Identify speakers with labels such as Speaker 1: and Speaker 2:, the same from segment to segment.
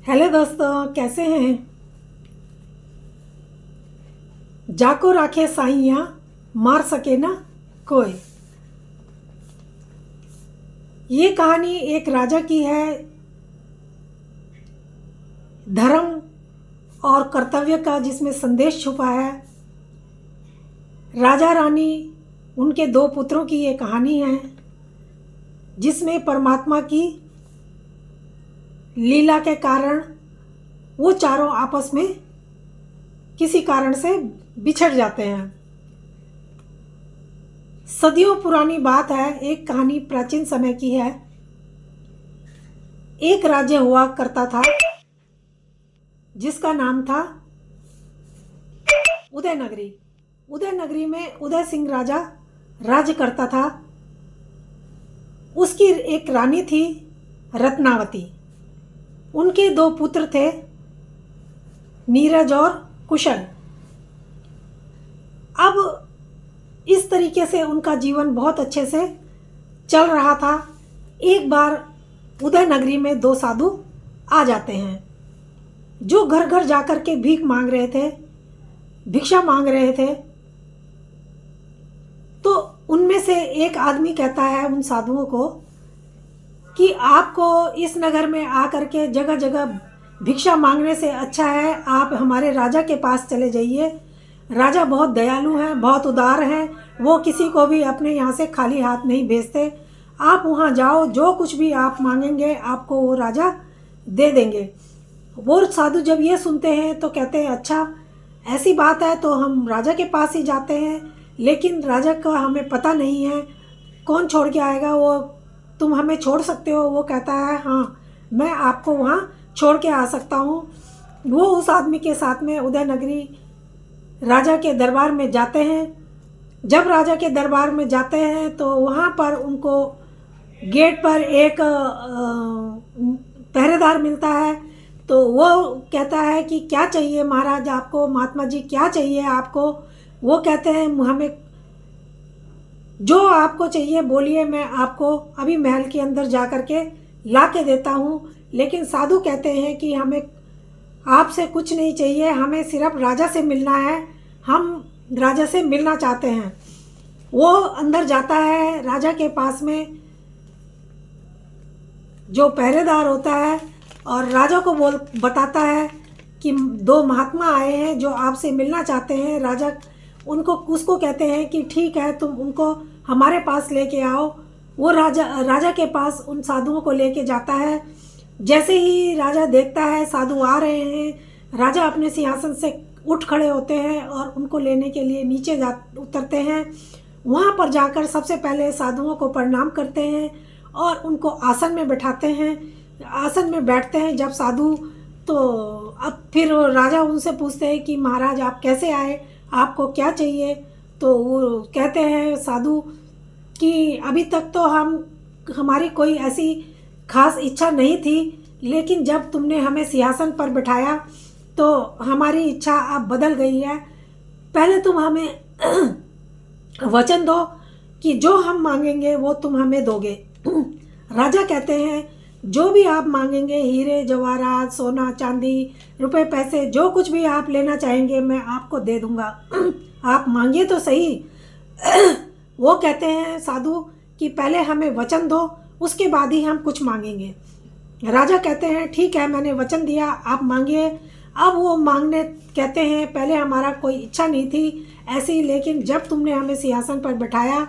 Speaker 1: Hello दोस्तों, कैसे हैं। जाको राखे साइयाँ, मार सके ना कोई। ये कहानी एक राजा की है। धर्म और कर्तव्य का जिसमें संदेश छुपा है। राजा रानी, उनके दो पुत्रों की ये कहानी है, जिसमें परमात्मा की लीला के कारण वो चारों आपस में किसी कारण से बिछड़ जाते हैं। सदियों पुरानी बात है। एक कहानी प्राचीन समय की है। एक राज्य हुआ करता था जिसका नाम था उदयनगरी। उदयनगरी में उदय सिंह राजा राज्य करता था। उसकी एक रानी थी रत्नावती। उनके दो पुत्र थे, नीरज और कुशल। अब इस तरीके से उनका जीवन बहुत अच्छे से चल रहा था। एक बार उदयनगरी में दो साधु आ जाते हैं, जो घर घर जाकर के भीख मांग रहे थे, भिक्षा मांग रहे थे। तो उनमें से एक आदमी कहता है उन साधुओं को कि आपको इस नगर में आकर के जगह जगह भिक्षा मांगने से अच्छा है आप हमारे राजा के पास चले जाइए। राजा बहुत दयालु हैं, बहुत उदार हैं। वो किसी को भी अपने यहाँ से खाली हाथ नहीं भेजते। आप वहाँ जाओ, जो कुछ भी आप मांगेंगे आपको वो राजा दे देंगे। वो साधु जब ये सुनते हैं तो कहते हैं अच्छा ऐसी बात है तो हम राजा के पास ही जाते हैं, लेकिन राजा का हमें पता नहीं है, कौन छोड़ के आएगा, वो तुम हमें छोड़ सकते हो। वो कहता है हाँ, मैं आपको वहाँ छोड़ के आ सकता हूँ। वो उस आदमी के साथ में उदयनगरी राजा के दरबार में जाते हैं। जब राजा के दरबार में जाते हैं तो वहाँ पर उनको गेट पर एक पहरेदार मिलता है। तो वो कहता है कि क्या चाहिए महाराज आपको, महात्मा जी क्या चाहिए आपको। वो कहते हैं हमें जो आपको चाहिए बोलिए, मैं आपको अभी महल के अंदर जा कर के ला के देता हूँ। लेकिन साधु कहते हैं कि हमें आपसे कुछ नहीं चाहिए, हमें सिर्फ राजा से मिलना है, हम राजा से मिलना चाहते हैं। वो अंदर जाता है राजा के पास में, जो पहरेदार होता है, और राजा को बताता है कि दो महात्मा आए हैं जो आपसे मिलना चाहते हैं। राजा उसको कहते हैं कि ठीक है, तुम उनको हमारे पास लेके आओ। वो राजा के पास उन साधुओं को लेके जाता है। जैसे ही राजा देखता है साधु आ रहे हैं, राजा अपने सिंहासन से उठ खड़े होते हैं और उनको लेने के लिए नीचे उतरते हैं। वहाँ पर जाकर सबसे पहले साधुओं को प्रणाम करते हैं और उनको आसन में बैठाते हैं। आसन में बैठते हैं जब साधु, तो अब फिर राजा उनसे पूछते हैं कि महाराज आप कैसे आए, आपको क्या चाहिए। तो वो कहते हैं साधु कि अभी तक तो हमारी कोई ऐसी खास इच्छा नहीं थी, लेकिन जब तुमने हमें सिंहासन पर बिठाया तो हमारी इच्छा अब बदल गई है। पहले तुम हमें वचन दो कि जो हम मांगेंगे वो तुम हमें दोगे। राजा कहते हैं जो भी आप मांगेंगे, हीरे जवाहरात, सोना चांदी, रुपए पैसे, जो कुछ भी आप लेना चाहेंगे मैं आपको दे दूंगा। आप मांगिए तो सही। वो कहते हैं साधु कि पहले हमें वचन दो, उसके बाद ही हम कुछ मांगेंगे। राजा कहते हैं ठीक है, मैंने वचन दिया, आप मांगिए। अब वो मांगने कहते हैं पहले हमारा कोई इच्छा नहीं थी ऐसी, लेकिन जब तुमने हमें सिंहासन पर बैठाया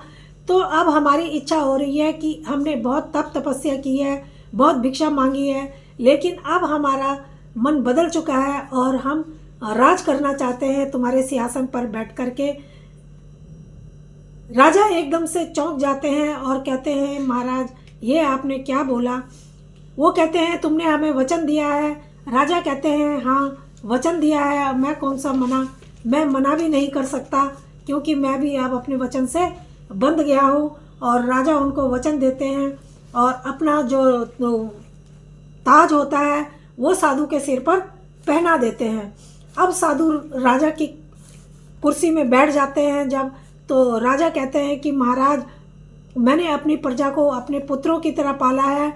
Speaker 1: तो अब हमारी इच्छा हो रही है कि हमने बहुत तप तपस्या की है, बहुत भिक्षा मांगी है, लेकिन अब हमारा मन बदल चुका है और हम राज करना चाहते हैं तुम्हारे सिंहासन पर बैठ कर के। राजा एकदम से चौंक जाते हैं और कहते हैं महाराज ये आपने क्या बोला। वो कहते हैं तुमने हमें वचन दिया है। राजा कहते हैं हाँ वचन दिया है, मैं कौन सा मैं मना भी नहीं कर सकता, क्योंकि मैं भी अब अपने वचन से बंध गया हूँ। और राजा उनको वचन देते हैं और अपना जो ताज होता है वो साधु के सिर पर पहना देते हैं। अब साधु राजा की कुर्सी में बैठ जाते हैं जब, तो राजा कहते हैं कि महाराज मैंने अपनी प्रजा को अपने पुत्रों की तरह पाला है,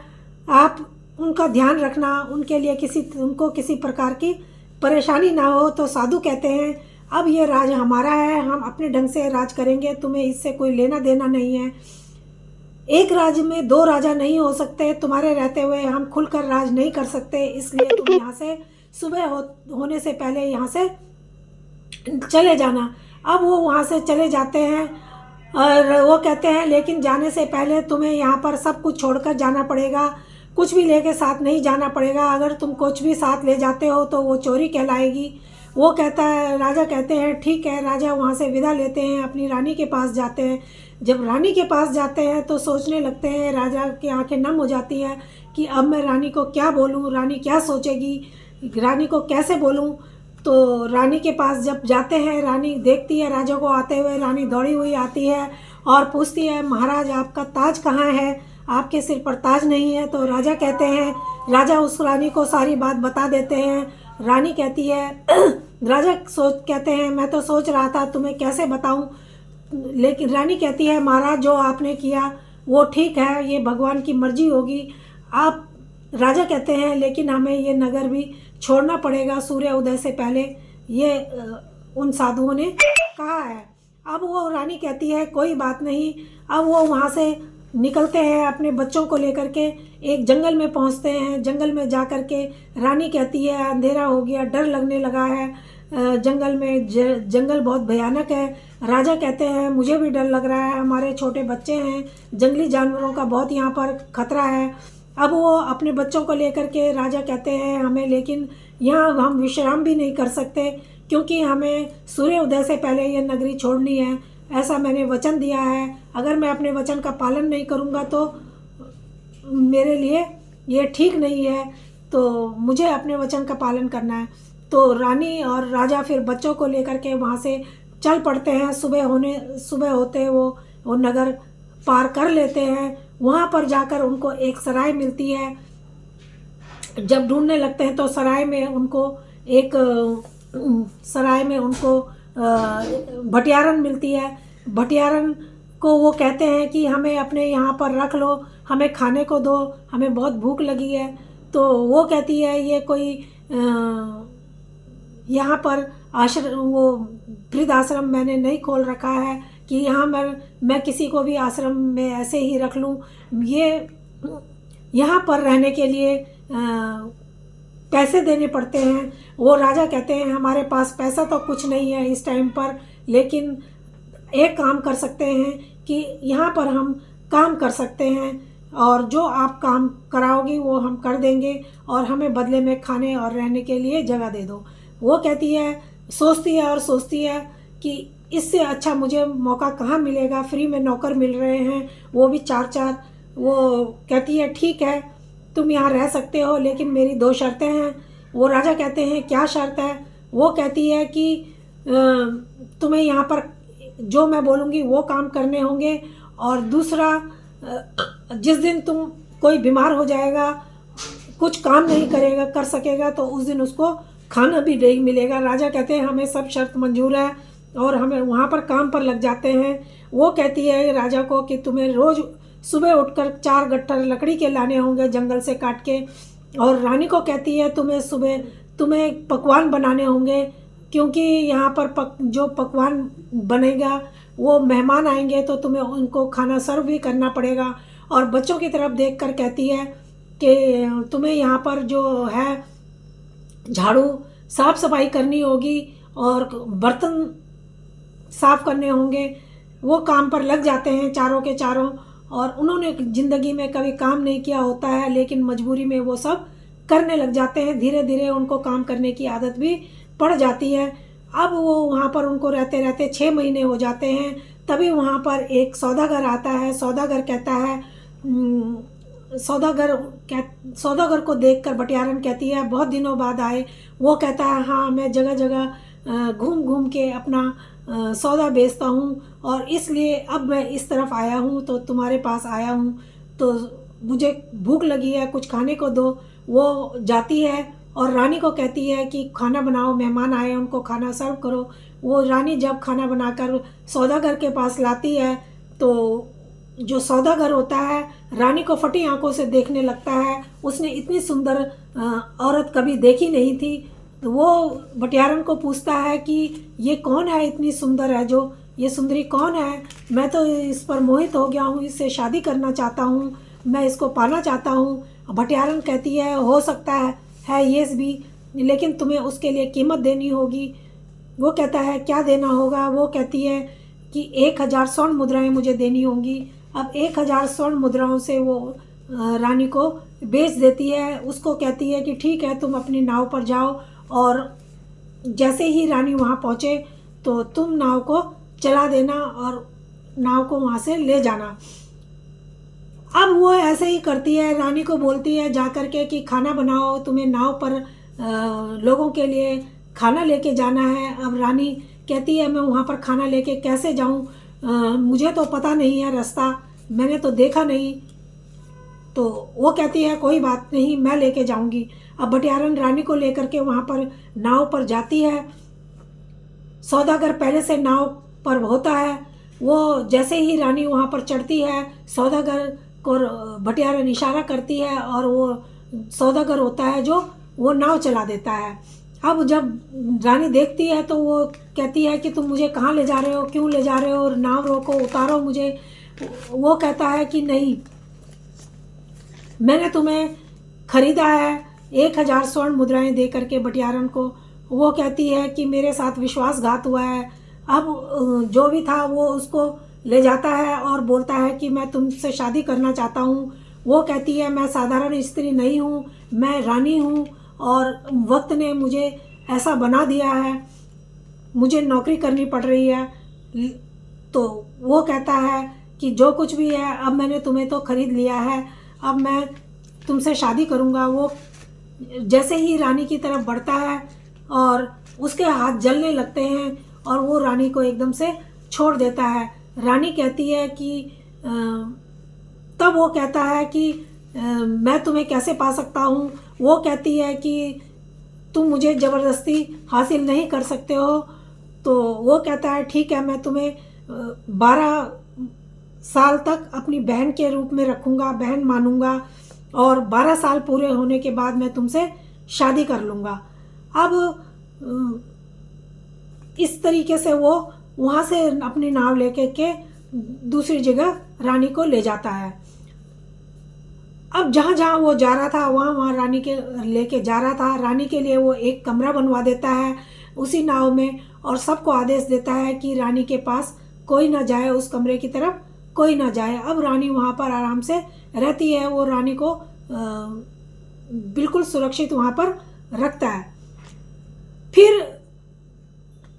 Speaker 1: आप उनका ध्यान रखना, उनके लिए उनको किसी प्रकार की परेशानी ना हो। तो साधु कहते हैं अब ये राज हमारा है, हम अपने ढंग से राज करेंगे, तुम्हें इससे कोई लेना देना नहीं है। एक राज्य में दो राजा नहीं हो सकते, तुम्हारे रहते हुए हम खुलकर राज नहीं कर सकते, इसलिए तुम यहाँ से सुबह होने से पहले यहाँ से चले जाना। अब वो वहाँ से चले जाते हैं और वो कहते हैं लेकिन जाने से पहले तुम्हें यहाँ पर सब कुछ छोड़कर जाना पड़ेगा, कुछ भी लेके साथ नहीं जाना पड़ेगा। अगर तुम कुछ भी साथ ले जाते हो तो वो चोरी कहलाएगी। वो कहता है, राजा कहते हैं ठीक है। राजा वहाँ से विदा लेते हैं, अपनी रानी के पास जाते हैं। जब रानी के पास जाते हैं तो सोचने लगते हैं, राजा की आंखें नम हो जाती हैं कि अब मैं रानी को क्या बोलूँ, रानी क्या सोचेगी, रानी को कैसे बोलूँ। तो रानी के पास जब जाते हैं, रानी देखती है राजा को आते हुए, रानी दौड़ी हुई आती है और पूछती है महाराज आपका ताज कहाँ है, आपके सिर पर ताज नहीं है। तो राजा कहते हैं, राजा उस रानी को सारी बात बता देते हैं। रानी कहती है राजा कहते हैं मैं तो सोच रहा था तुम्हें कैसे बताऊं, लेकिन रानी कहती है महाराज जो आपने किया वो ठीक है, ये भगवान की मर्जी होगी। आप राजा कहते हैं लेकिन हमें ये नगर भी छोड़ना पड़ेगा सूर्य उदय से पहले, ये उन साधुओं ने कहा है। अब वो रानी कहती है कोई बात नहीं। अब वो वहाँ से निकलते हैं, अपने बच्चों को लेकर के एक जंगल में पहुँचते हैं। जंगल में जा कर के रानी कहती है अंधेरा हो गया, डर लगने लगा है, जंगल में जंगल बहुत भयानक है। राजा कहते हैं मुझे भी डर लग रहा है, हमारे छोटे बच्चे हैं, जंगली जानवरों का बहुत यहाँ पर खतरा है। अब वो अपने बच्चों को लेकर के राजा कहते हैं हमें लेकिन यहाँ हम विश्राम भी नहीं कर सकते, क्योंकि हमें सूर्य उदय से पहले ये नगरी छोड़नी है, ऐसा मैंने वचन दिया है। अगर मैं अपने वचन का पालन नहीं करूँगा तो मेरे लिए ये ठीक नहीं है, तो मुझे अपने वचन का पालन करना है। तो रानी और राजा फिर बच्चों को लेकर के वहाँ से चल पड़ते हैं। सुबह होते वो नगर पार कर लेते हैं। वहाँ पर जाकर उनको एक सराय मिलती है। जब ढूंढने लगते हैं तो सराय में उनको भटियारन मिलती है। भटियारन को वो कहते हैं कि हमें अपने यहाँ पर रख लो, हमें खाने को दो, हमें बहुत भूख लगी है। तो वो कहती है ये कोई यहाँ पर वो वृद्ध आश्रम मैंने नहीं खोल रखा है कि यहाँ मैं किसी को भी आश्रम में ऐसे ही रख लूँ। ये यहाँ पर रहने के लिए पैसे देने पड़ते हैं। वो राजा कहते हैं हमारे पास पैसा तो कुछ नहीं है इस टाइम पर, लेकिन एक काम कर सकते हैं कि यहाँ पर हम काम कर सकते हैं और जो आप काम कराओगी वो हम कर देंगे और हमें बदले में खाने और रहने के लिए जगह दे दो। वो कहती है, सोचती है कि इससे अच्छा मुझे मौका कहाँ मिलेगा, फ्री में नौकर मिल रहे हैं वो भी 4-4। वो कहती है ठीक है तुम यहाँ रह सकते हो, लेकिन मेरी 2 शर्तें हैं। वो राजा कहते हैं क्या शर्त है। वो कहती है कि तुम्हें यहाँ पर जो मैं बोलूँगी वो काम करने होंगे, और दूसरा जिस दिन तुम कोई बीमार हो जाएगा, कुछ काम नहीं कर सकेगा, तो उस दिन उसको खाना भी नहीं मिलेगा। राजा कहते हैं हमें सब शर्त मंजूर है और हमें वहाँ पर काम पर लग जाते हैं। वो कहती है राजा को कि तुम्हें रोज़ सुबह उठकर 4 गट्ठर लकड़ी के लाने होंगे जंगल से काट के, और रानी को कहती है तुम्हें पकवान बनाने होंगे, क्योंकि यहाँ पर जो पकवान बनेगा वो मेहमान आएंगे तो तुम्हें उनको खाना सर्व भी करना पड़ेगा। और बच्चों की तरफ देखकर कहती है कि तुम्हें यहाँ पर जो है झाड़ू साफ सफाई करनी होगी और बर्तन साफ करने होंगे। वो काम पर लग जाते हैं चारों के चारों, और उन्होंने ज़िंदगी में कभी काम नहीं किया होता है, लेकिन मजबूरी में वो सब करने लग जाते हैं। धीरे धीरे उनको काम करने की आदत भी पड़ जाती है। अब वो वहाँ पर उनको रहते रहते 6 महीने हो जाते हैं। तभी वहाँ पर एक सौदागर आता है। सौदागर कहता है सौदागर को देखकर भटियारन कहती है बहुत दिनों बाद आए। वो कहता है हाँ मैं जगह जगह घूम घूम के अपना सौदा बेचता हूँ, और इसलिए अब मैं इस तरफ आया हूँ तो तुम्हारे पास आया हूँ, तो मुझे भूख लगी है, कुछ खाने को दो। वो जाती है और रानी को कहती है कि खाना बनाओ, मेहमान आए उनको खाना सर्व करो। वो रानी जब खाना बनाकर सौदागर के पास लाती है तो जो सौदागर होता है रानी को फटी आंखों से देखने लगता है। उसने इतनी सुंदर औरत कभी देखी नहीं थी। तो वो बटियारन को पूछता है कि ये कौन है, इतनी सुंदर है, जो ये सुंदरी कौन है? मैं तो इस पर मोहित हो गया हूँ, इससे शादी करना चाहता हूँ, मैं इसको पाना चाहता हूँ। भटियारन कहती है हो सकता है ये भी, लेकिन तुम्हें उसके लिए कीमत देनी होगी। वो कहता है क्या देना होगा? वो कहती है कि 1000 स्वर्ण मुद्राएं मुझे देनी होंगी। अब 1000 स्वर्ण मुद्राओं से वो रानी को बेच देती है। उसको कहती है कि ठीक है, तुम अपनी नाव पर जाओ, और जैसे ही रानी वहाँ पहुँचे तो तुम नाव को चला देना और नाव को वहाँ से ले जाना। अब वो ऐसे ही करती है, रानी को बोलती है जा कर के कि खाना बनाओ, तुम्हें नाव पर लोगों के लिए खाना लेके जाना है। अब रानी कहती है मैं वहाँ पर खाना लेके कैसे जाऊँ, मुझे तो पता नहीं है रास्ता, मैंने तो देखा नहीं। तो वो कहती है कोई बात नहीं, मैं लेके जाऊँगी। अब भटियारन रानी को लेकर के वहाँ पर नाव पर जाती है। सौदागर पहले से नाव पर होता है। वो जैसे ही रानी वहाँ पर चढ़ती है, सौदागर को भटियारन इशारा करती है और वो सौदागर होता है जो वो नाव चला देता है। अब जब रानी देखती है तो वो कहती है कि तुम मुझे कहाँ ले जा रहे हो, क्यों ले जा रहे हो, नाव रोको, उतारो मुझे। वो कहता है कि नहीं, मैंने तुम्हें खरीदा है 1000 स्वर्ण मुद्राएं दे करके भटियारन को। वो कहती है कि मेरे साथ विश्वासघात हुआ है। अब जो भी था वो उसको ले जाता है और बोलता है कि मैं तुमसे शादी करना चाहता हूँ। वो कहती है मैं साधारण स्त्री नहीं हूँ, मैं रानी हूँ, और वक्त ने मुझे ऐसा बना दिया है, मुझे नौकरी करनी पड़ रही है। तो वो कहता है कि जो कुछ भी है, अब मैंने तुम्हें तो खरीद लिया है, अब मैं तुमसे शादी करूँगा। वो जैसे ही रानी की तरफ बढ़ता है और उसके हाथ जलने लगते हैं और वो रानी को एकदम से छोड़ देता है। रानी कहती है कि तब वो कहता है कि मैं तुम्हें कैसे पा सकता हूँ। वो कहती है कि तुम मुझे ज़बरदस्ती हासिल नहीं कर सकते हो। तो वो कहता है ठीक है, मैं तुम्हें 12 साल तक अपनी बहन के रूप में रखूँगा, बहन मानूँगा, और 12 साल पूरे होने के बाद मैं तुमसे शादी कर लूँगा। अब इस तरीके से वो वहाँ से अपनी नाव लेके के दूसरी जगह रानी को ले जाता है। अब जहाँ जहाँ वो जा रहा था वहाँ वहाँ रानी के लेके जा रहा था। रानी के लिए वो एक कमरा बनवा देता है उसी नाव में, और सबको आदेश देता है कि रानी के पास कोई ना जाए, उस कमरे की तरफ कोई ना जाए। अब रानी वहाँ पर आराम से रहती है। वो रानी को बिल्कुल सुरक्षित वहाँ पर रखता है। फिर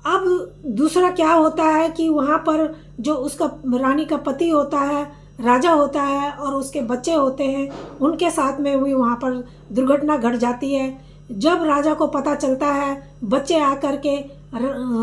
Speaker 1: अब दूसरा क्या होता है कि वहाँ पर जो उसका रानी का पति होता है, राजा होता है, और उसके बच्चे होते हैं, उनके साथ में भी वहाँ पर दुर्घटना घट जाती है। जब राजा को पता चलता है, बच्चे आकर के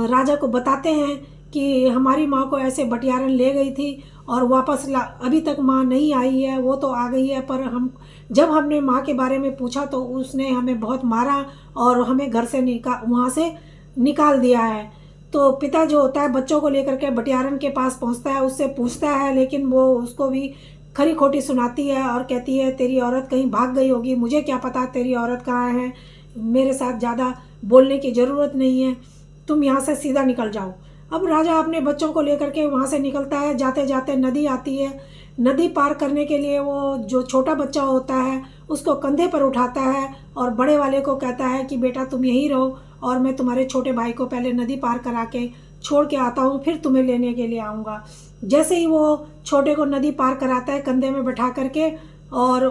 Speaker 1: राजा को बताते हैं कि हमारी माँ को ऐसे भटियारन ले गई थी और वापस अभी तक माँ नहीं आई है, वो तो आ गई है, पर जब हमने माँ के बारे में पूछा तो उसने हमें बहुत मारा और हमें घर से वहाँ से निकाल दिया है। तो पिता जो होता है बच्चों को लेकर के भटियारन के पास पहुँचता है, उससे पूछता है, लेकिन वो उसको भी खरी खोटी सुनाती है और कहती है तेरी औरत कहीं भाग गई होगी, मुझे क्या पता तेरी औरत कहाँ है, मेरे साथ ज़्यादा बोलने की ज़रूरत नहीं है, तुम यहाँ से सीधा निकल जाओ। अब राजा अपने बच्चों को लेकर के वहाँ से निकलता है। जाते जाते नदी आती है। नदी पार करने के लिए वो जो छोटा बच्चा होता है उसको कंधे पर उठाता है और बड़े वाले को कहता है कि बेटा तुम यहीं रहो और मैं तुम्हारे छोटे भाई को पहले नदी पार करा के छोड़ के आता हूँ, फिर तुम्हें लेने के लिए आऊँगा। जैसे ही वो छोटे को नदी पार कराता है कंधे में बैठा करके और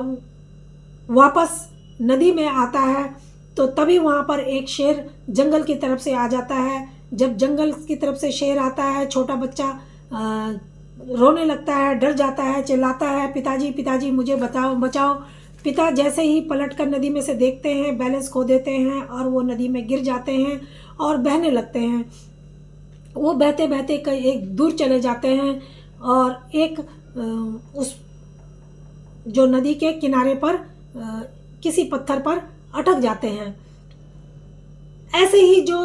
Speaker 1: वापस नदी में आता है, तो तभी वहाँ पर एक शेर जंगल की तरफ से आ जाता है। जब जंगल की तरफ से शेर आता है, छोटा बच्चा रोने लगता है, डर जाता है, चिल्लाता है पिताजी पिताजी मुझे बचाओ बचाओ। पिता जैसे ही पलट कर नदी में से देखते हैं, बैलेंस खो देते हैं और वो नदी में गिर जाते हैं और बहने लगते हैं। वो बहते बहते कई एक दूर चले जाते हैं और एक उस जो नदी के किनारे पर किसी पत्थर पर अटक जाते हैं। ऐसे ही जो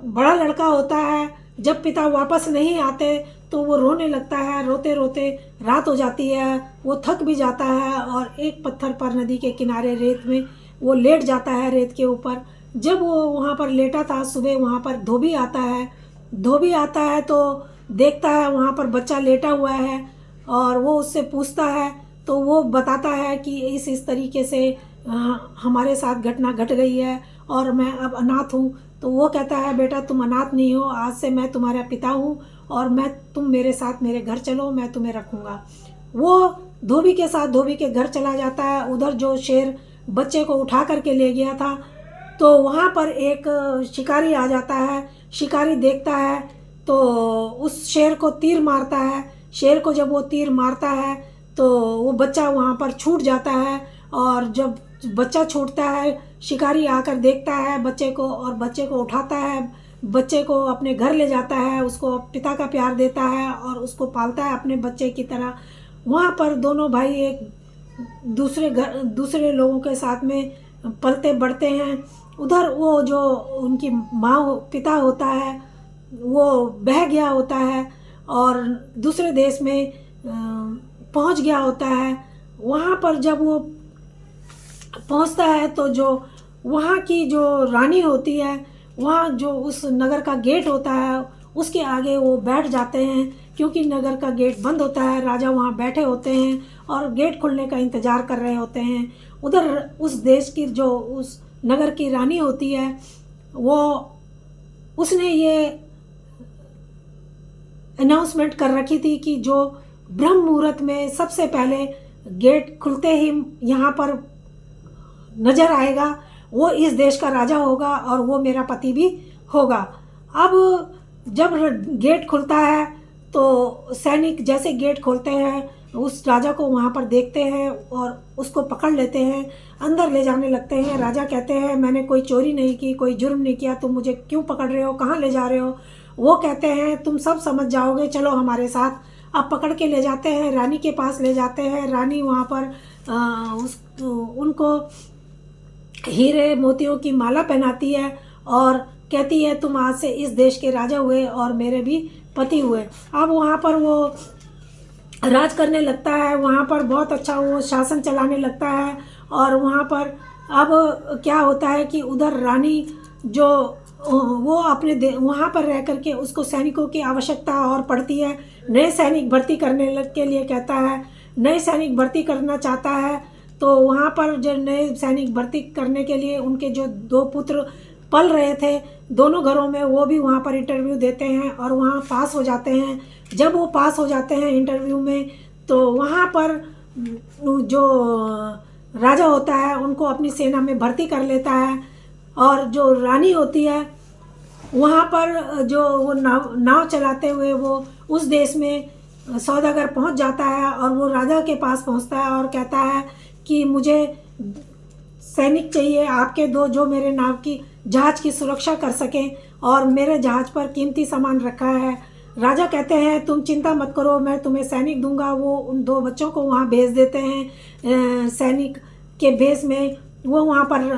Speaker 1: बड़ा लड़का होता है, जब पिता वापस नहीं आते तो वो रोने लगता है। रोते रोते रात हो जाती है, वो थक भी जाता है और एक पत्थर पर नदी के किनारे रेत में वो लेट जाता है, रेत के ऊपर। जब वो वहाँ पर लेटा था, सुबह वहाँ पर धोबी आता है। धोबी आता है तो देखता है वहाँ पर बच्चा लेटा हुआ है और वो उससे पूछता है, तो वो बताता है कि इस तरीके से हमारे साथ घटना घट गई है और मैं अब अनाथ हूँ। तो वो कहता है, बेटा तुम अनाथ नहीं हो, आज से मैं तुम्हारा पिता हूँ और तुम मेरे साथ मेरे घर चलो, मैं तुम्हें रखूँगा। वो धोबी के साथ धोबी के घर चला जाता है। उधर जो शेर बच्चे को उठा करके ले गया था, तो वहाँ पर एक शिकारी आ जाता है। शिकारी देखता है तो उस शेर को तीर मारता है। शेर को जब वो तीर मारता है तो वो बच्चा वहाँ पर छूट जाता है, और जब बच्चा छूटता है, शिकारी आकर देखता है बच्चे को और बच्चे को उठाता है, बच्चे को अपने घर ले जाता है, उसको पिता का प्यार देता है और उसको पालता है अपने बच्चे की तरह। वहाँ पर दोनों भाई एक दूसरे लोगों के साथ में पलते बढ़ते हैं। उधर वो जो उनकी पिता होता है वो बह गया होता है और दूसरे देश में पहुंच गया होता है। वहाँ पर जब वो पहुंचता है तो जो वहाँ की जो रानी होती है, वहाँ जो उस नगर का गेट होता है उसके आगे वो बैठ जाते हैं, क्योंकि नगर का गेट बंद होता है। राजा वहाँ बैठे होते हैं और गेट खुलने का इंतज़ार कर रहे होते हैं। उधर उस देश की जो उस नगर की रानी होती है, वो उसने ये अनाउंसमेंट कर रखी थी कि जो ब्रह्म मुहूर्त में सबसे पहले गेट खुलते ही यहाँ पर नज़र आएगा वो इस देश का राजा होगा और वो मेरा पति भी होगा। अब जब गेट खुलता है तो सैनिक जैसे गेट खोलते हैं उस राजा को वहाँ पर देखते हैं और उसको पकड़ लेते हैं, अंदर ले जाने लगते हैं। राजा कहते हैं, मैंने कोई चोरी नहीं की, कोई जुर्म नहीं किया, तुम मुझे क्यों पकड़ रहे हो, कहाँ ले जा रहे हो? वो कहते हैं, तुम सब समझ जाओगे, चलो हमारे साथ। अब पकड़ के ले जाते हैं, रानी के पास ले जाते हैं। रानी वहाँ पर उनको हीरे मोतियों की माला पहनाती है और कहती है, तुम आज से इस देश के राजा हुए और मेरे भी पति हुए। अब वहाँ पर वो राज करने लगता है, वहाँ पर बहुत अच्छा वो शासन चलाने लगता है। और वहाँ पर अब क्या होता है कि उधर रानी जो वो अपने वहाँ पर रह करके उसको सैनिकों की आवश्यकता और पड़ती है। नए सैनिक भर्ती करने के लिए कहता है, नए सैनिक भर्ती करना चाहता है। तो वहाँ पर जो नए सैनिक भर्ती करने के लिए उनके जो दो पुत्र पल रहे थे दोनों घरों में, वो भी वहाँ पर इंटरव्यू देते हैं और वहाँ पास हो जाते हैं। जब वो पास हो जाते हैं इंटरव्यू में, तो वहाँ पर जो राजा होता है उनको अपनी सेना में भर्ती कर लेता है। और जो रानी होती है वहाँ पर जो वो नाव चलाते हुए वो उस देश में सौदागर पहुँच जाता है और वो राजा के पास पहुँचता है और कहता है कि मुझे सैनिक चाहिए आपके दो, जो मेरे नाव की जहाज़ की सुरक्षा कर सकें, और मेरे जहाज़ पर कीमती सामान रखा है। राजा कहते हैं, तुम चिंता मत करो, मैं तुम्हें सैनिक दूंगा। वो उन दो बच्चों को वहाँ भेज देते हैं सैनिक के भेष में। वो वहाँ पर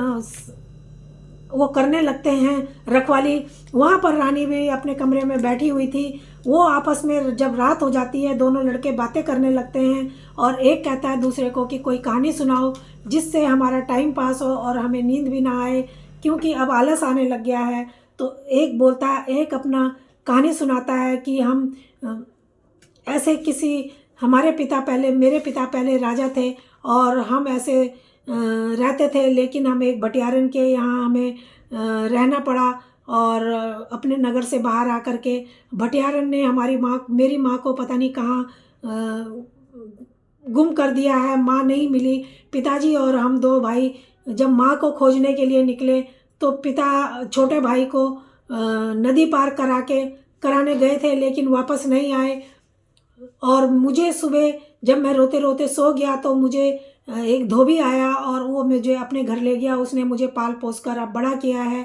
Speaker 1: वो करने लगते हैं रखवाली। वहाँ पर रानी भी अपने कमरे में बैठी हुई थी। वो आपस में जब रात हो जाती है दोनों लड़के बातें करने लगते हैं और एक कहता है दूसरे को कि कोई कहानी सुनाओ जिससे हमारा टाइम पास हो और हमें नींद भी ना आए, क्योंकि अब आलस आने लग गया है। तो एक बोलता है, एक अपना कहानी सुनाता है कि हम ऐसे हमारे पिता पहले, मेरे पिता पहले राजा थे और हम ऐसे रहते थे, लेकिन हम एक भटियारन के यहाँ हमें रहना पड़ा और अपने नगर से बाहर आकर के भटियारन ने मेरी माँ को पता नहीं कहाँ गुम कर दिया है, माँ नहीं मिली। पिताजी और हम दो भाई जब माँ को खोजने के लिए निकले तो पिता छोटे भाई को नदी पार कराने गए थे, लेकिन वापस नहीं आए। और मुझे सुबह जब मैं रोते रोते सो गया तो मुझे एक धोबी आया और वो मुझे अपने घर ले गया। उसने मुझे पाल पोस कर अब बड़ा किया है।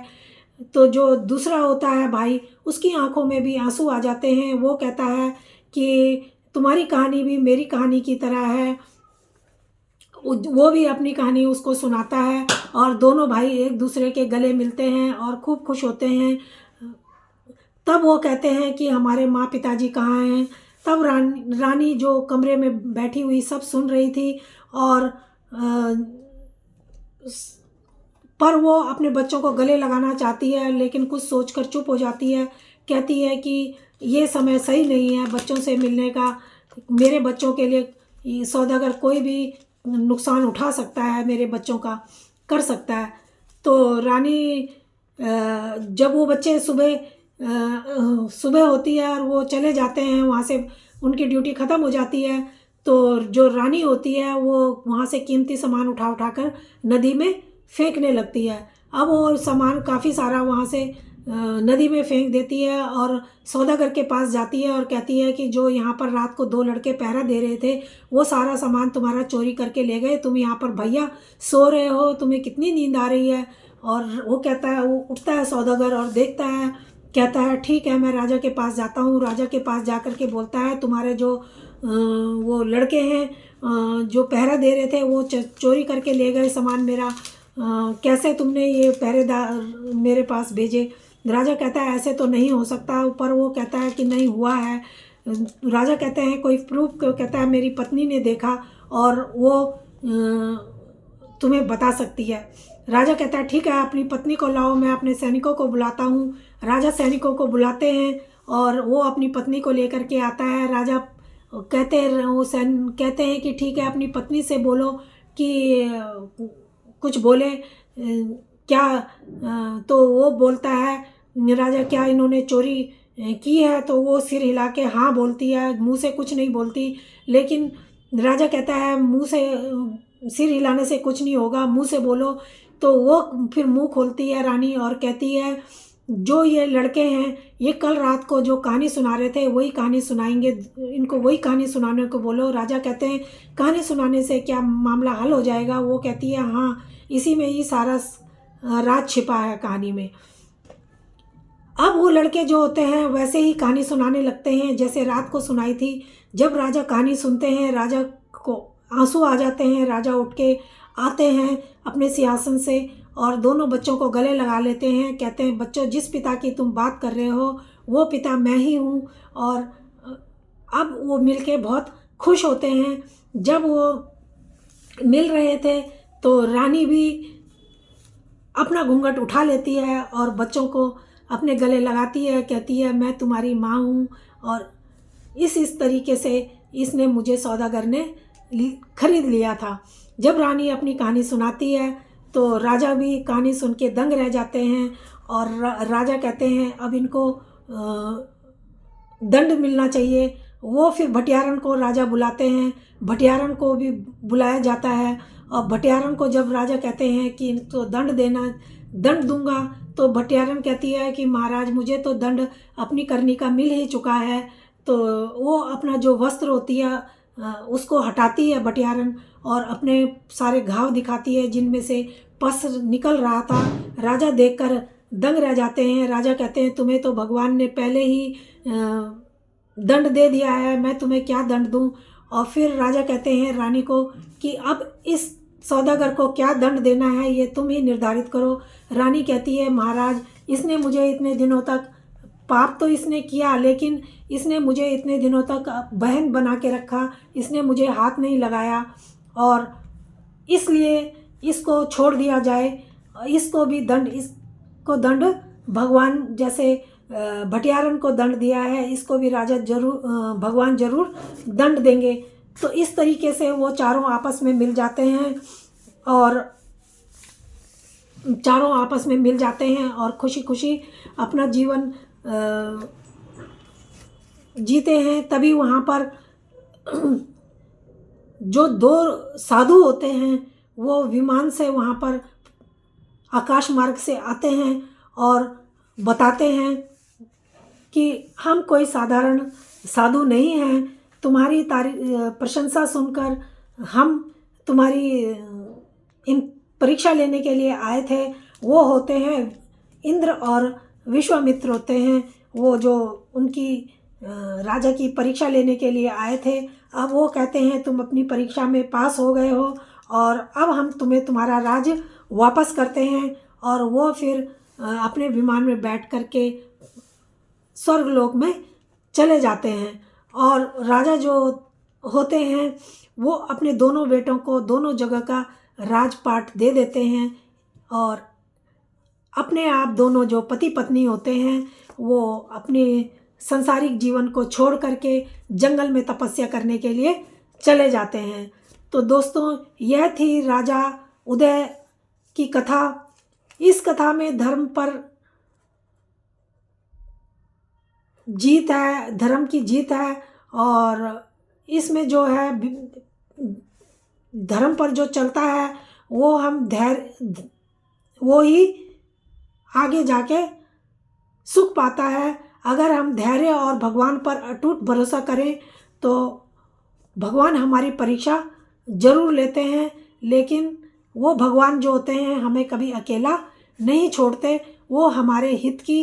Speaker 1: तो जो दूसरा होता है भाई, उसकी आंखों में भी आंसू आ जाते हैं। वो कहता है कि तुम्हारी कहानी भी मेरी कहानी की तरह है। वो भी अपनी कहानी उसको सुनाता है और दोनों भाई एक दूसरे के गले मिलते हैं और खूब खुश होते हैं। तब वो कहते हैं कि हमारे माँ पिताजी कहाँ हैं। तब रानी जो कमरे में बैठी हुई सब सुन रही थी, और पर वो अपने बच्चों को गले लगाना चाहती है, लेकिन कुछ सोचकर चुप हो जाती है। कहती है कि ये समय सही नहीं है बच्चों से मिलने का। मेरे बच्चों के लिए सौदागर कोई भी नुकसान उठा सकता है, मेरे बच्चों का कर सकता है। तो रानी जब वो बच्चे सुबह होती है और वो चले जाते हैं वहाँ से, उनकी ड्यूटी ख़त्म हो जाती है, तो जो रानी होती है वो वहाँ से कीमती सामान उठा उठा कर नदी में फेंकने लगती है। अब वो सामान काफ़ी सारा वहाँ से नदी में फेंक देती है और सौदागर के पास जाती है और कहती है कि जो यहाँ पर रात को 2 लड़के पहरा दे रहे थे वो सारा सामान तुम्हारा चोरी करके ले गए, तुम यहाँ पर भैया सो रहे हो, तुम्हें कितनी नींद आ रही है। और वो कहता है, वो उठता है सौदागर और देखता है, कहता है ठीक है मैं राजा के पास जाता हूँ। राजा के पास जा कर के बोलता है तुम्हारे जो वो लड़के हैं जो पहरा दे रहे थे वो चोरी करके ले गए सामान मेरा, कैसे तुमने ये पहरेदार मेरे पास भेजे। राजा कहता है ऐसे तो नहीं हो सकता, पर वो कहता है कि नहीं हुआ है। राजा कहते हैं कोई प्रूफ, कहता है मेरी पत्नी ने देखा और वो तुम्हें बता सकती है। राजा कहता है ठीक है अपनी पत्नी को लाओ, मैं अपने सैनिकों को बुलाता हूँ। राजा सैनिकों को बुलाते हैं और वो अपनी पत्नी को लेकर के आता है। राजा कहते हैं कि ठीक है अपनी पत्नी से बोलो कि कुछ बोले क्या। तो वो बोलता है राजा क्या इन्होंने चोरी की है, तो वो सिर हिला के हाँ बोलती है, मुंह से कुछ नहीं बोलती। लेकिन राजा कहता है मुंह से सिर हिलाने से कुछ नहीं होगा, मुंह से बोलो। तो वो फिर मुंह खोलती है रानी और कहती है जो ये लड़के हैं ये कल रात को जो कहानी सुना रहे थे वही कहानी सुनाएंगे, इनको वही कहानी सुनाने को बोलो। राजा कहते हैं कहानी सुनाने से क्या मामला हल हो जाएगा। वो कहती है हाँ इसी में ही सारा राज छिपा है कहानी में। अब वो लड़के जो होते हैं वैसे ही कहानी सुनाने लगते हैं जैसे रात को सुनाई थी। जब राजा कहानी सुनते हैं राजा को आंसू आ जाते हैं। राजा उठ के आते हैं अपने सिंहासन से और दोनों बच्चों को गले लगा लेते हैं। कहते हैं बच्चों जिस पिता की तुम बात कर रहे हो वो पिता मैं ही हूँ। और अब वो मिलके बहुत खुश होते हैं। जब वो मिल रहे थे तो रानी भी अपना घूंघट उठा लेती है और बच्चों को अपने गले लगाती है, कहती है मैं तुम्हारी माँ हूँ। और इस तरीके से इसने मुझे सौदागर ने खरीद लिया था। जब रानी अपनी कहानी सुनाती है तो राजा भी कहानी सुन के दंग रह जाते हैं और राजा कहते हैं अब इनको दंड मिलना चाहिए। वो फिर भटियारन को राजा बुलाते हैं, भटियारन को भी बुलाया जाता है। और भटियारन को जब राजा कहते हैं कि इनको दंड दूंगा, तो भटियारन कहती है कि महाराज मुझे तो दंड अपनी करनी का मिल ही चुका है। तो वो अपना जो वस्त्र होती है उसको हटाती है भटियारन और अपने सारे घाव दिखाती है जिनमें से पस निकल रहा था। राजा देखकर दंग रह जाते हैं। राजा कहते हैं तुम्हें तो भगवान ने पहले ही दंड दे दिया है, मैं तुम्हें क्या दंड दूं। और फिर राजा कहते हैं रानी को कि अब इस सौदागर को क्या दंड देना है ये तुम ही निर्धारित करो। रानी कहती है महाराज इसने मुझे इतने दिनों तक, पाप तो इसने किया लेकिन इसने मुझे इतने दिनों तक बहन बना के रखा, इसने मुझे हाथ नहीं लगाया और इसलिए इसको छोड़ दिया जाए। इसको दंड भगवान जैसे भटियारन को दंड दिया है इसको भी भगवान जरूर दंड देंगे। तो इस तरीके से वो चारों आपस में मिल जाते हैं और खुशी खुशी अपना जीवन जीते हैं। तभी वहाँ पर जो 2 साधु होते हैं वो विमान से वहाँ पर आकाश मार्ग से आते हैं और बताते हैं कि हम कोई साधारण साधु नहीं हैं, तुम्हारी प्रशंसा सुनकर हम तुम्हारी इन परीक्षा लेने के लिए आए थे। वो होते हैं इंद्र और विश्वामित्र होते हैं, वो जो उनकी राजा की परीक्षा लेने के लिए आए थे। अब वो कहते हैं तुम अपनी परीक्षा में पास हो गए हो और अब हम तुम्हें तुम्हारा राज वापस करते हैं। और वो फिर अपने विमान में बैठ कर के स्वर्गलोक में चले जाते हैं। और राजा जो होते हैं वो अपने दोनों बेटों को दोनों जगह का राजपाट दे देते हैं और अपने आप दोनों जो पति पत्नी होते हैं वो अपने संसारिक जीवन को छोड़ करके जंगल में तपस्या करने के लिए चले जाते हैं। तो दोस्तों यह थी राजा उदय की कथा। इस कथा में धर्म पर जीत है, धर्म की जीत है और इसमें जो है धर्म पर जो चलता है वो हम धैर्य वो ही आगे जाके सुख पाता है। अगर हम धैर्य और भगवान पर अटूट भरोसा करें तो भगवान हमारी परीक्षा ज़रूर लेते हैं, लेकिन वो भगवान जो होते हैं हमें कभी अकेला नहीं छोड़ते। वो हमारे हित की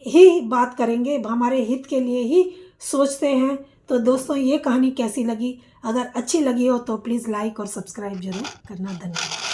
Speaker 1: ही बात करेंगे, हमारे हित के लिए ही सोचते हैं। तो दोस्तों ये कहानी कैसी लगी? अगर अच्छी लगी हो तो प्लीज़ लाइक और सब्सक्राइब जरूर करना। धन्यवाद।